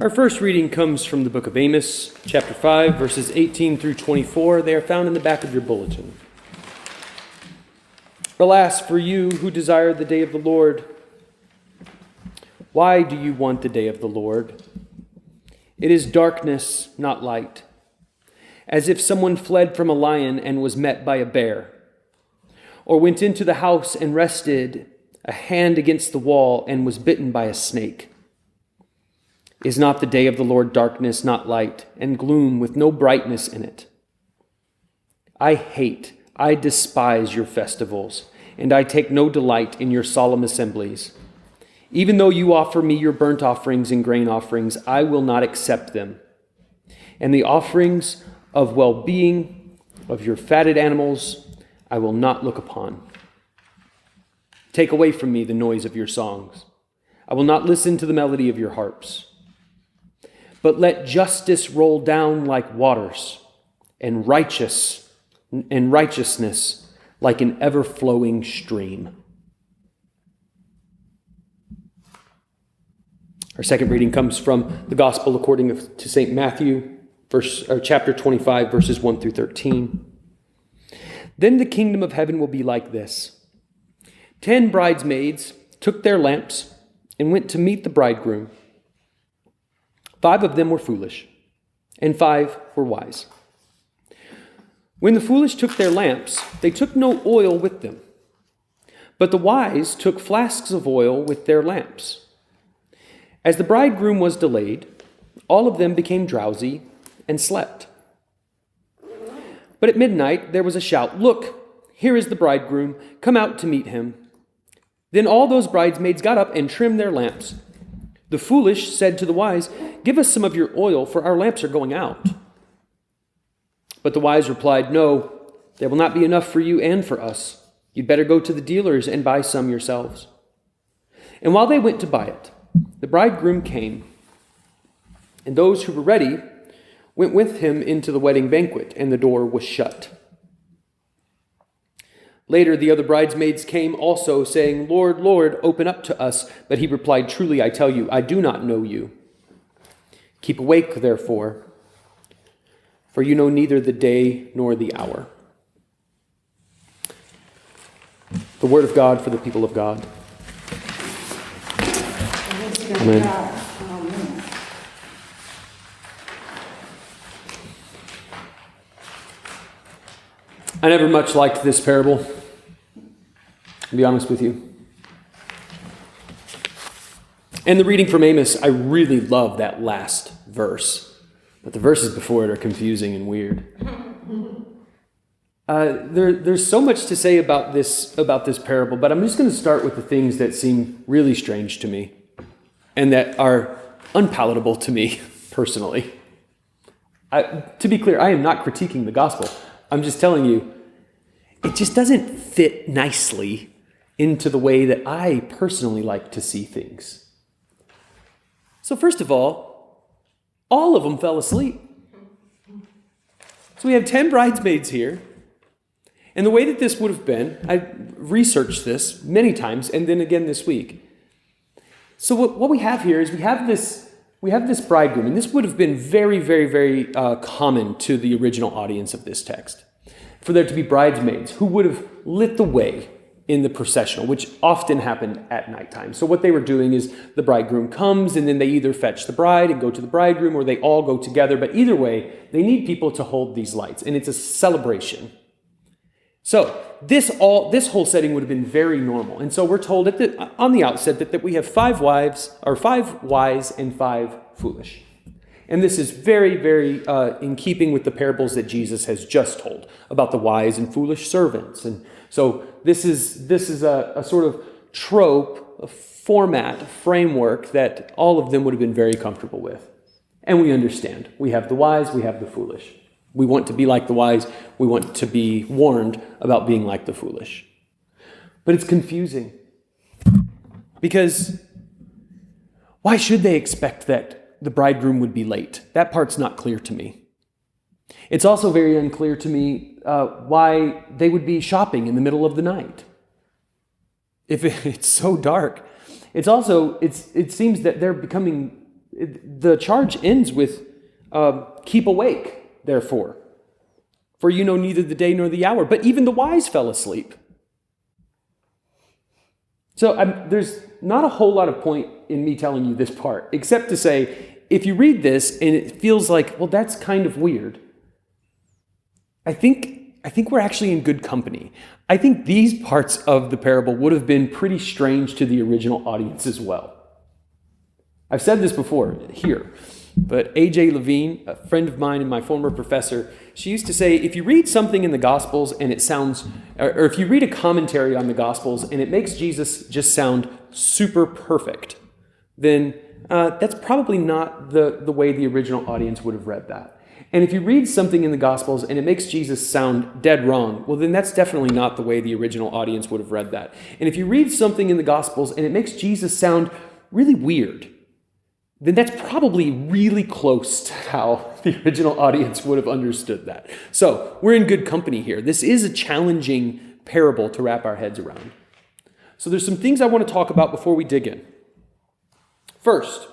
Our first reading comes from the book of Amos, chapter 5, verses 18 through 24. They are found in the back of your bulletin. Alas, for you who desire the day of the Lord, why do you want the day of the Lord? It is darkness, not light, as if someone fled from a lion and was met by a bear, or went into the house and rested a hand against the wall and was bitten by a snake. Is not the day of the Lord darkness, not light, and gloom with no brightness in it? I despise your festivals, and I take no delight in your solemn assemblies. Even though you offer me your burnt offerings and grain offerings, I will not accept them. And the offerings of well-being of your fatted animals, I will not look upon. Take away from me the noise of your songs. I will not listen to the melody of your harps. But let justice roll down like waters, and righteousness like an ever-flowing stream. Our second reading comes from the Gospel according to St. Matthew, chapter 25, verses 1 through 13. Then the kingdom of heaven will be like this. 10 bridesmaids took their lamps and went to meet the bridegroom. 5 of them were foolish, and 5 were wise. When the foolish took their lamps, they took no oil with them. But the wise took flasks of oil with their lamps. As the bridegroom was delayed, all of them became drowsy and slept. But at midnight there was a shout, "Look, here is the bridegroom, come out to meet him." Then all those bridesmaids got up and trimmed their lamps. The foolish said to the wise, "Give us some of your oil, for our lamps are going out." But the wise replied, "No, there will not be enough for you and for us. You'd better go to the dealers and buy some yourselves." And while they went to buy it, the bridegroom came, and those who were ready went with him into the wedding banquet, and the door was shut. Later, the other bridesmaids came also, saying, "Lord, Lord, open up to us." But he replied, "Truly, I tell you, I do not know you. Keep awake, therefore, for you know neither the day nor the hour." The word of God for the people of God. Amen. I never much liked this parable, to be honest with you. And the reading from Amos, I really love that last verse. But the verses before it are confusing and weird. There's so much to say about this parable, but I'm just going to start with the things that seem really strange to me and that are unpalatable to me personally. To be clear, I am not critiquing the gospel. I'm just telling you, it just doesn't fit nicely into the way that I personally like to see things. So first of all of them fell asleep. So we have 10 bridesmaids here. And the way that this would have been, I researched this many times, and then again this week. So what we have here is we have this bridegroom, and this would have been very, very, very common to the original audience of this text, for there to be bridesmaids who would have lit the way in the processional, which often happened at nighttime. So what they were doing is the bridegroom comes, and then they either fetch the bride and go to the bridegroom, or they all go together. But either way, they need people to hold these lights, and it's a celebration. So this whole setting would have been very normal. And so we're told on the outset that we have 5 wise and 5 foolish. And this is very, very in keeping with the parables that Jesus has just told about the wise and foolish servants. And so this is a sort of trope, a format, a framework that all of them would have been very comfortable with. And we understand. We have the wise, we have the foolish. We want to be like the wise. We want to be warned about being like the foolish. But it's confusing. Because why should they expect that the bridegroom would be late? That part's not clear to me. It's also very unclear to me why they would be shopping in the middle of the night. If it's so dark. It seems that they're becoming The charge ends with, keep awake, therefore, for you know neither the day nor the hour. But even the wise fell asleep. So there's not a whole lot of point in me telling you this part, except to say, if you read this and it feels like, well, that's kind of weird, I think we're actually in good company. I think these parts of the parable would have been pretty strange to the original audience as well. I've said this before here, but A.J. LeBuhn, a friend of mine and my former professor, she used to say, if you read something in the Gospels and it sounds, or if you read a commentary on the Gospels and it makes Jesus just sound super perfect, then that's probably not the way the original audience would have read that. And if you read something in the Gospels and it makes Jesus sound dead wrong, well, then that's definitely not the way the original audience would have read that. And if you read something in the Gospels and it makes Jesus sound really weird, then that's probably really close to how the original audience would have understood that. So we're in good company here. This is a challenging parable to wrap our heads around. So there's some things I want to talk about before we dig in. First,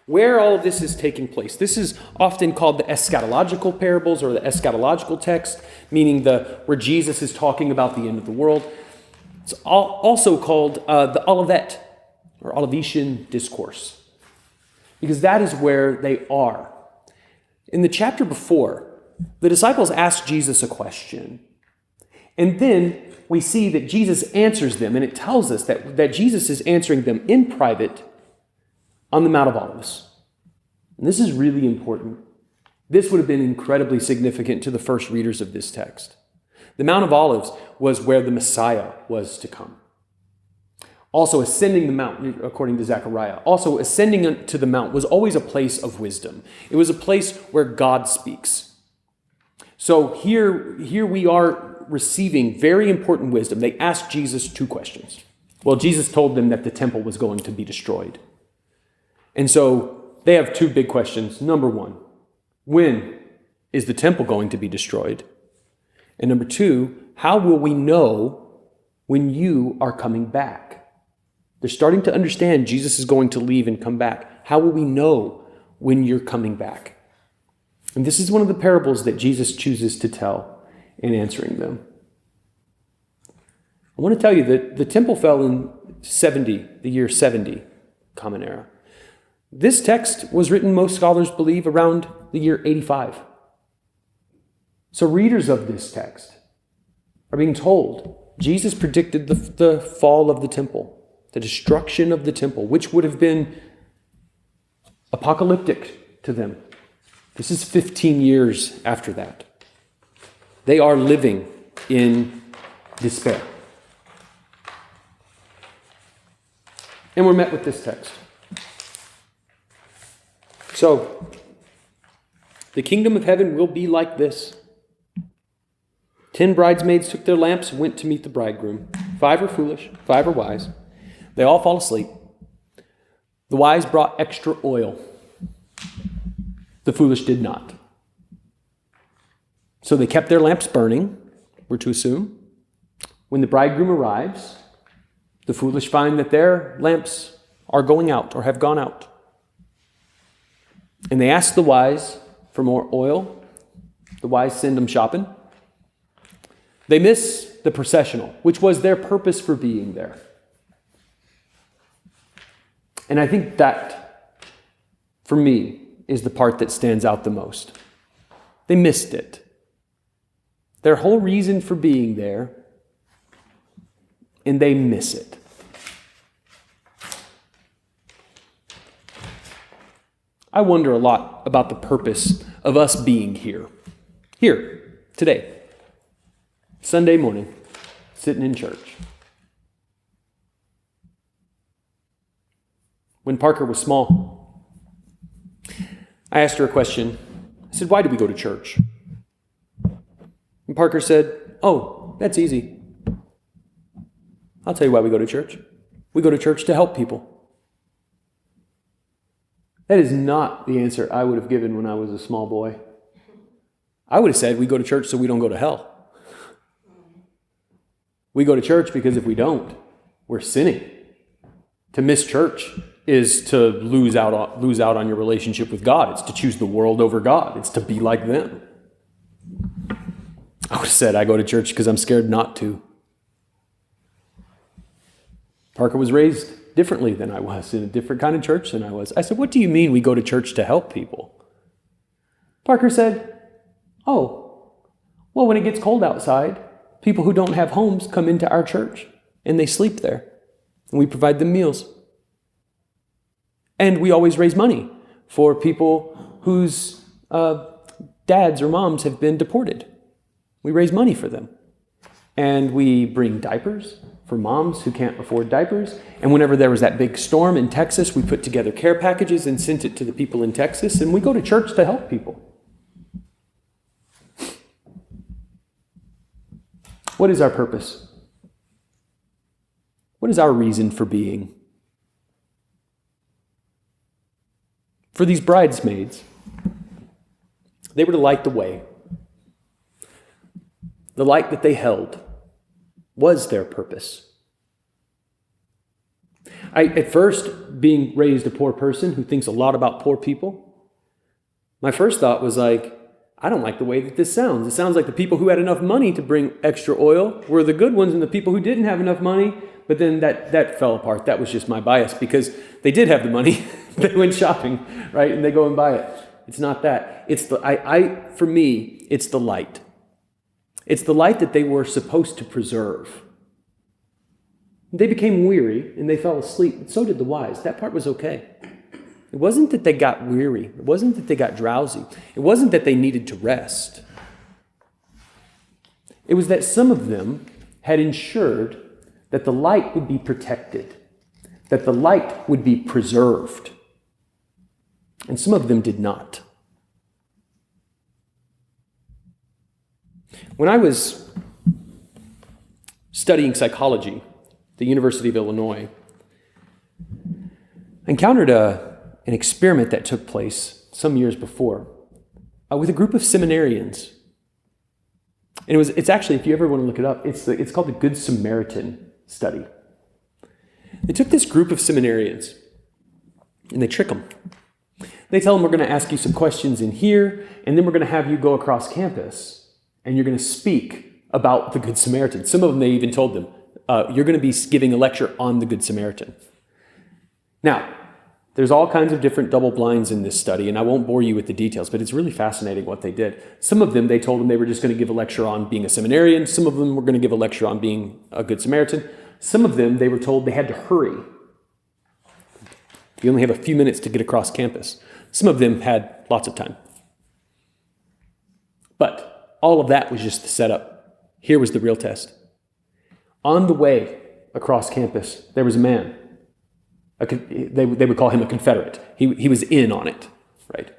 where all of this is taking place. This is often called the eschatological parables or the eschatological text, meaning where Jesus is talking about the end of the world. It's also called the Olivet or Olivetian discourse, because that is where they are. In the chapter before, the disciples ask Jesus a question, and then we see that Jesus answers them, and it tells us that Jesus is answering them in private on the Mount of Olives. And this is really important. This would have been incredibly significant to the first readers of this text. The Mount of Olives was where the Messiah was to come. Also, ascending the mount, according to Zechariah, also ascending to the mount was always a place of wisdom. It was a place where God speaks. So here we are receiving very important wisdom. They asked Jesus 2 questions. Well, Jesus told them that the temple was going to be destroyed. And so they have 2 big questions. Number 1, when is the temple going to be destroyed? And number 2, how will we know when you are coming back? They're starting to understand Jesus is going to leave and come back. How will we know when you're coming back? And this is one of the parables that Jesus chooses to tell in answering them. I want to tell you that the temple fell in the year 70, Common Era. This text was written, most scholars believe, around the year 85. So readers of this text are being told Jesus predicted the fall of the temple, the destruction of the temple, which would have been apocalyptic to them. This is 15 years after that. They are living in despair. And we're met with this text. So, the kingdom of heaven will be like this. 10 bridesmaids took their lamps and went to meet the bridegroom. 5 are foolish, 5 are wise. They all fall asleep. The wise brought extra oil. The foolish did not. So they kept their lamps burning, we're to assume. When the bridegroom arrives, the foolish find that their lamps are going out or have gone out. And they ask the wise for more oil. The wise send them shopping. They miss the processional, which was their purpose for being there. And I think that, for me, is the part that stands out the most. They missed it. Their whole reason for being there, and they miss it. I wonder a lot about the purpose of us being here. Here, today. Sunday morning, sitting in church. When Parker was small, I asked her a question. I said, why do we go to church? And Parker said, oh, that's easy. I'll tell you why we go to church. We go to church to help people. That is not the answer I would have given when I was a small boy. I would have said we go to church so we don't go to hell. We go to church because if we don't, we're sinning. To miss church is to lose out on your relationship with God. It's to choose the world over God. It's to be like them. I would have said I go to church because I'm scared not to. Parker was raised differently than I was, in a different kind of church than I was. I said, what do you mean we go to church to help people? Parker said, oh, well, when it gets cold outside, people who don't have homes come into our church and they sleep there. And we provide them meals. And we always raise money for people whose dads or moms have been deported. We raise money for them. And we bring diapers for moms who can't afford diapers. And whenever there was that big storm in Texas, we put together care packages and sent it to the people in Texas. And we go to church to help people. What is our purpose? What is our reason for being? For these bridesmaids, they were to light the way. The light that they held was their purpose. At first, being raised a poor person who thinks a lot about poor people, my first thought was like, I don't like the way that this sounds. It sounds like the people who had enough money to bring extra oil were the good ones, and the people who didn't have enough money, but then that fell apart. That was just my bias, because they did have the money. They went shopping, right? And they go and buy it. It's not that. It's for me, it's the light. It's the light that they were supposed to preserve. They became weary and they fell asleep, but so did the wise. That part was okay. It wasn't that they got weary. It wasn't that they got drowsy. It wasn't that they needed to rest. It was that some of them had ensured that the light would be protected, that the light would be preserved. And some of them did not. When I was studying psychology at the University of Illinois, I encountered an experiment that took place some years before with a group of seminarians. And it's actually, if you ever want to look it up, it's called the Good Samaritan study. They took this group of seminarians and they trick them. They tell them, we're going to ask you some questions in here, and then we're going to have you go across campus and you're going to speak about the Good Samaritan. Some of them, they even told them, you're going to be giving a lecture on the Good Samaritan. Now, there's all kinds of different double blinds in this study, and I won't bore you with the details, but it's really fascinating what they did. Some of them, they told them they were just going to give a lecture on being a seminarian. Some of them were going to give a lecture on being a Good Samaritan. Some of them, they were told they had to hurry. You only have a few minutes to get across campus. Some of them had lots of time. But all of that was just the setup. Here was the real test. On the way across campus, there was a man. They would call him a Confederate. He was in on it, right?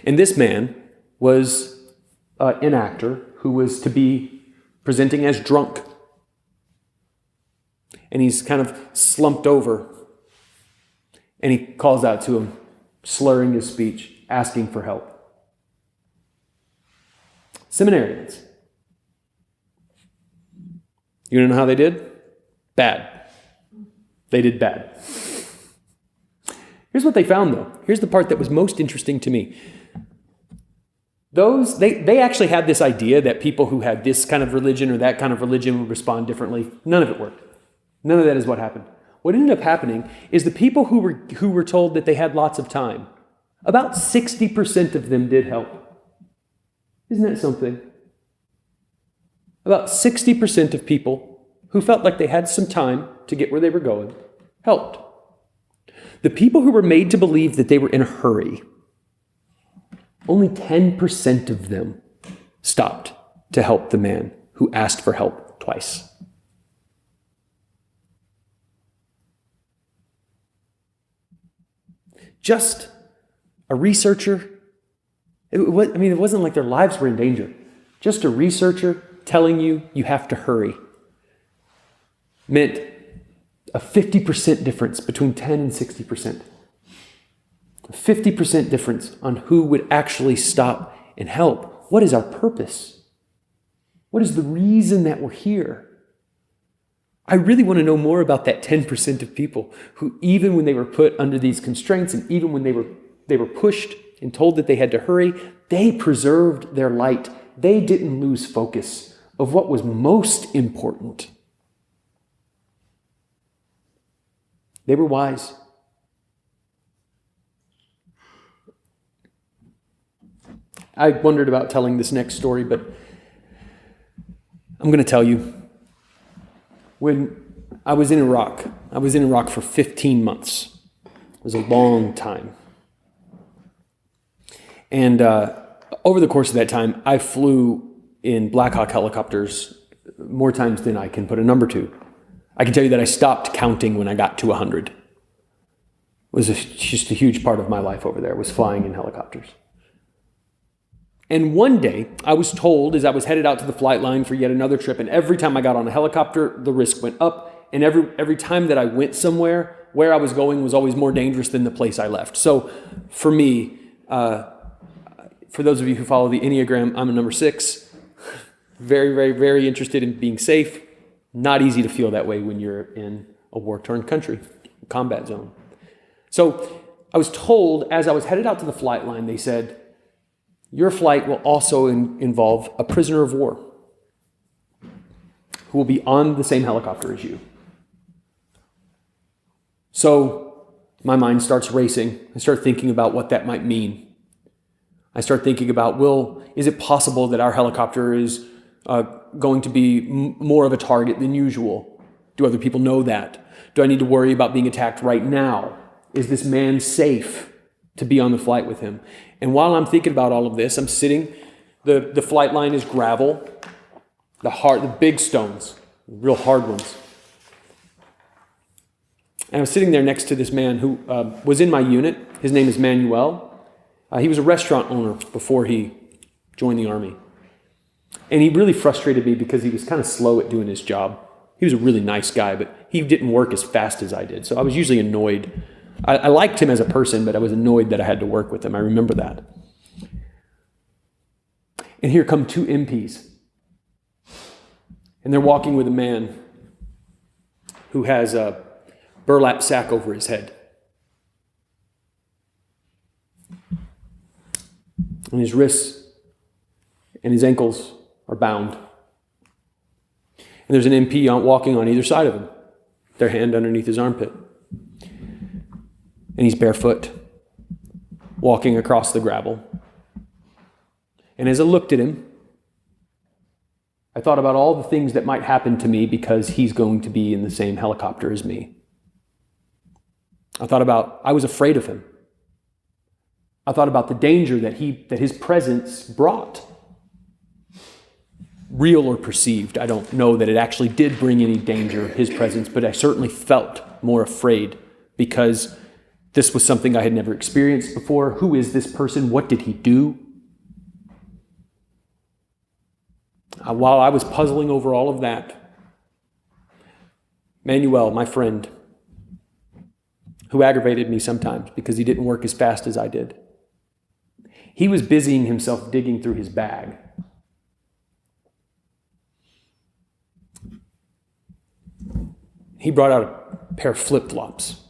And this man was an actor who was to be presenting as drunk. And he's kind of slumped over. And he calls out to him, slurring his speech, asking for help. Seminarians. You want to know how they did? Bad. They did bad. Here's what they found, though. Here's the part that was most interesting to me. They actually had this idea that people who had this kind of religion or that kind of religion would respond differently. None of it worked. None of that is what happened. What ended up happening is the people who were told that they had lots of time, about 60% of them did help. Isn't that something? About 60% of people who felt like they had some time to get where they were going helped. The people who were made to believe that they were in a hurry, only 10% of them stopped to help the man who asked for help twice. Just a researcher. It wasn't like their lives were in danger. Just a researcher telling you you have to hurry meant a 50% difference between 10 and 60%. A 50% difference on who would actually stop and help. What is our purpose? What is the reason that we're here? I really want to know more about that 10% of people who, even when they were put under these constraints and even when they were pushed and told that they had to hurry, they preserved their light. They didn't lose focus of what was most important. They were wise. I wondered about telling this next story, but I'm going to tell you. When I was in Iraq for 15 months. It was a long time. And over the course of that time, I flew in Blackhawk helicopters more times than I can put a number to. I can tell you that I stopped counting when I got to 100. It was just a huge part of my life over there, was flying in helicopters. And one day, I was told as I was headed out to the flight line for yet another trip, and every time I got on a helicopter, the risk went up, and every time that I went somewhere, where I was going was always more dangerous than the place I left. So for me, for those of you who follow the Enneagram, I'm a number 6. Very, very, very interested in being safe. Not easy to feel that way when you're in a war-torn country, combat zone. So I was told as I was headed out to the flight line, they said, your flight will also involve a prisoner of war who will be on the same helicopter as you. So my mind starts racing. I start thinking about what that might mean. I start thinking about, is it possible that our helicopter is going to be more of a target than usual? Do other people know that? Do I need to worry about being attacked right now? Is this man safe to be on the flight with him? And while I'm thinking about all of this, I'm sitting, the flight line is gravel, the big stones, real hard ones. And I was sitting there next to this man who was in my unit. His name is Manuel. He was a restaurant owner before he joined the Army. And he really frustrated me because he was kind of slow at doing his job. He was a really nice guy, but he didn't work as fast as I did. So I was usually annoyed. I liked him as a person, but I was annoyed that I had to work with him. I remember that. And here come 2 MPs. And they're walking with a man who has a burlap sack over his head. And his wrists and his ankles are bound. And there's an MP walking on either side of him, their hand underneath his armpit. And he's barefoot, walking across the gravel. And as I looked at him, I thought about all the things that might happen to me because he's going to be in the same helicopter as me. I was afraid of him. I thought about the danger that his presence brought. Real or perceived, I don't know that it actually did bring any danger, his presence, but I certainly felt more afraid because this was something I had never experienced before. Who is this person? What did he do? While I was puzzling over all of that, Manuel, my friend, who aggravated me sometimes because he didn't work as fast as I did, he was busying himself digging through his bag. He brought out a pair of flip-flops.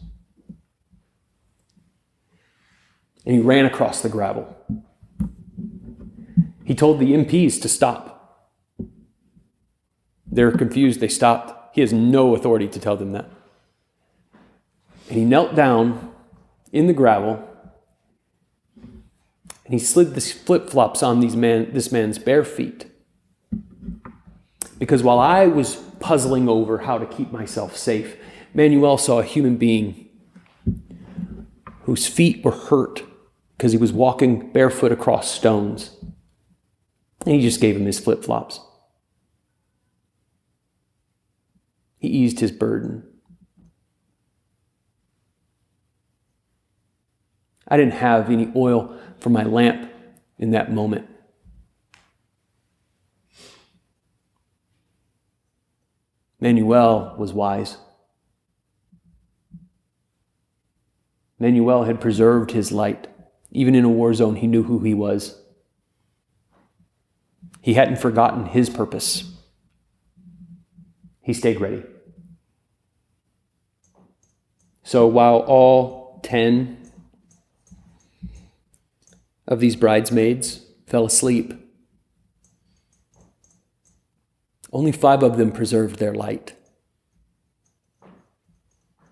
And he ran across the gravel. He told the MPs to stop. They were confused. They stopped. He has no authority to tell them that. And he knelt down in the gravel and he slid the flip-flops on this man's bare feet. Because while I was puzzling over how to keep myself safe, Manuel saw a human being whose feet were hurt because he was walking barefoot across stones. And he just gave him his flip-flops. He eased his burden. I didn't have any oil for my lamp in that moment. Manuel was wise. Manuel had preserved his light. Even in a war zone, he knew who he was. He hadn't forgotten his purpose. He stayed ready. So while all 10 of these bridesmaids fell asleep, only 5 of them preserved their light.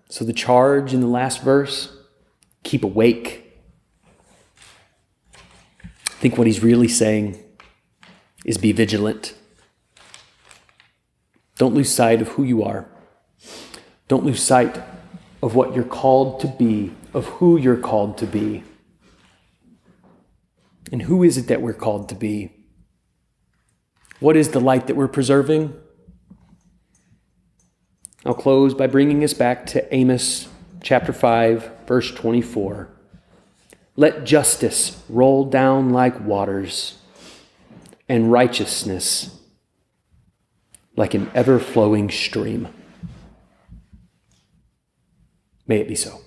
So the charge in the last verse, keep awake. I think what he's really saying is be vigilant. Don't lose sight of who you are. Don't lose sight of what you're called to be, of who you're called to be. And who is it that we're called to be? What is the light that we're preserving? I'll close by bringing us back to Amos chapter 5, verse 24. Let justice roll down like waters, and righteousness like an ever-flowing stream. May it be so.